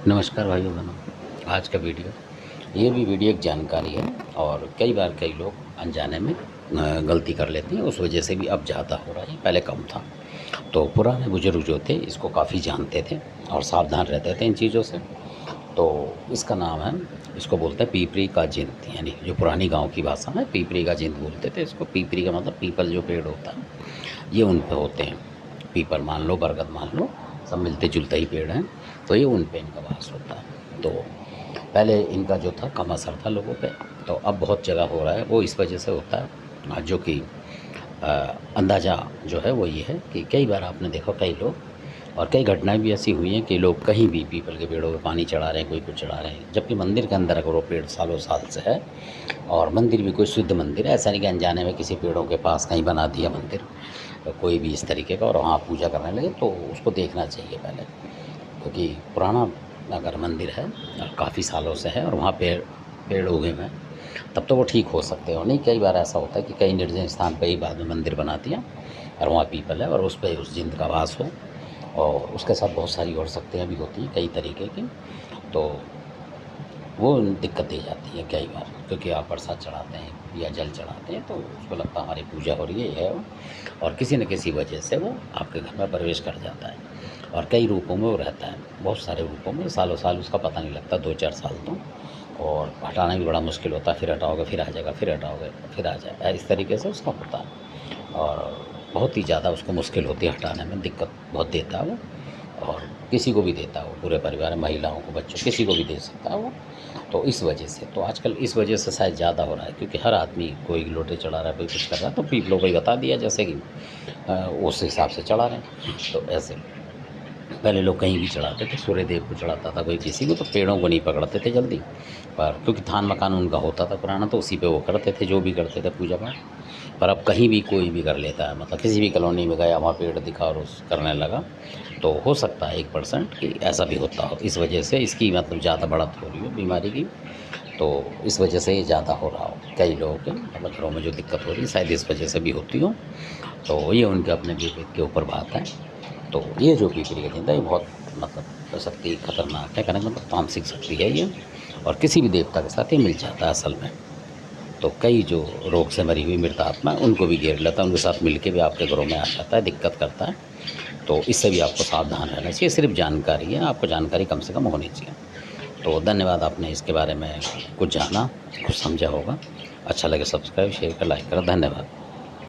नमस्कार भाइयों बहनों। आज का वीडियो ये भी वीडियो एक जानकारी है और कई बार कई लोग अनजाने में गलती कर लेते हैं। उस वजह से भी अब ज़्यादा हो रहा है, पहले कम था। तो पुराने बुजुर्ग जो थे इसको काफ़ी जानते थे और सावधान रहते थे इन चीज़ों से। तो इसका नाम है, इसको बोलते हैं पीपरी का जिंद, यानी जो पुरानी गांव की भाषा में पीपरी का जिंद बोलते थे इसको। पीपरी का मतलब पीपल जो पेड़ होता है, ये उन पे होते हैं। पीपल मान लो, बरगद मान लो, सब मिलते जुलते ही पेड़ हैं। तो ये उन पे इनका वास होता है। तो पहले इनका जो था कम असर था लोगों पे, तो अब बहुत जगह हो रहा है। वो इस वजह से होता है जो कि अंदाज़ा जो है वो ये है कि कई बार आपने देखा, कई लोग और कई घटनाएं भी ऐसी हुई हैं कि लोग कहीं भी पीपल के पेड़ों पे पानी चढ़ा रहे हैं, कोई कुछ चढ़ा रहे हैं, जबकि मंदिर के अंदर अगर वो पेड़ सालों साल से है और मंदिर भी कोई शुद्ध मंदिर है, ऐसा नहीं कि अनजाने में किसी पेड़ों के पास कहीं बना दिया मंदिर कोई भी इस तरीके का और वहाँ पूजा करने लगे, तो उसको देखना चाहिए पहले। क्योंकि पुराना अगर मंदिर है और काफ़ी सालों से है और वहाँ पेड़ पेड़ उगे हुए हैं, तब तो वो ठीक हो सकते हैं। और नहीं, कई बार ऐसा होता है कि कई निर्जन स्थान पर ही बाद में मंदिर बना दिया और वहाँ पीपल है और उस पर उस जिंद का वास हो, और उसके साथ बहुत सारी और शक्तियाँ भी होती हैं कई तरीके की। तो वो दिक्कत दे जाती है कई बार, क्योंकि आप प्रसाद चढ़ाते हैं या जल चढ़ाते हैं तो उसको लगता है हमारी पूजा हो रही है, ये है वो, और किसी न किसी वजह से वो आपके घर में प्रवेश कर जाता है। और कई रूपों में वो रहता है, बहुत सारे रूपों में, सालों साल उसका पता नहीं लगता, 2-4 साल तो। और हटाना भी बड़ा मुश्किल होता है, फिर हटाओगे फिर आ जाएगा, फिर हटाओगे फिर आ जाएगा, इस तरीके से उसका होता है। और बहुत ही ज़्यादा उसको मुश्किल होती है हटाने में, दिक्कत बहुत देता है वो। और किसी को भी देता है वो, पूरे परिवार में, महिलाओं को, बच्चों, किसी को भी दे सकता है वो। तो इस वजह से, तो आजकल इस वजह से शायद ज़्यादा हो रहा है, क्योंकि हर आदमी कोई लोटे चढ़ा रहा है, कोई कुछ कर रहा है, तो पीपलों को ही बता दिया जैसे कि उस हिसाब से चढ़ा रहे हैं। तो ऐसे पहले लोग कहीं भी चढ़ाते थे, सूर्य देव को चढ़ाता था कोई किसी को, तो पेड़ों को नहीं पकड़ते थे जल्दी। पर क्योंकि थान मकान उनका होता था पुराना, तो उसी पे वो करते थे जो भी करते थे पूजा पाठ। पर अब कहीं भी कोई भी कर लेता है, मतलब किसी भी कॉलोनी में गया, वहाँ पेड़ दिखा और उस करने लगा। तो हो सकता है 1% कि ऐसा भी होता हो, इस वजह से इसकी मतलब ज़्यादा बढ़त हो रही हो बीमारी की। तो इस वजह से ये ज़्यादा हो रहा हो कई लोगों के, मतलब घरों में जो दिक्कत हो रही है शायद इस वजह से भी होती हो। तो ये उनके अपने विवेक के ऊपर बात है। तो ये जो पीपरी का जिंदा, ये बहुत मतलब शक्ति खतरनाक है, कहने का मतलब तामसिक शक्ति है ये, और किसी भी देवता के साथ ये मिल जाता है असल में। तो कई जो रोग से मरी हुई मृत आत्मा है, उनको भी घेर लेता है, उनके साथ मिलके भी आपके घरों में आ जाता है, दिक्कत करता है। तो इससे भी आपको सावधान रहना चाहिए। सिर्फ जानकारी है, आपको जानकारी कम से कम होनी चाहिए। तो धन्यवाद, आपने इसके बारे में कुछ जाना, कुछ समझा होगा। अच्छा लगे सब्सक्राइब, शेयर कर, लाइक करें। धन्यवाद।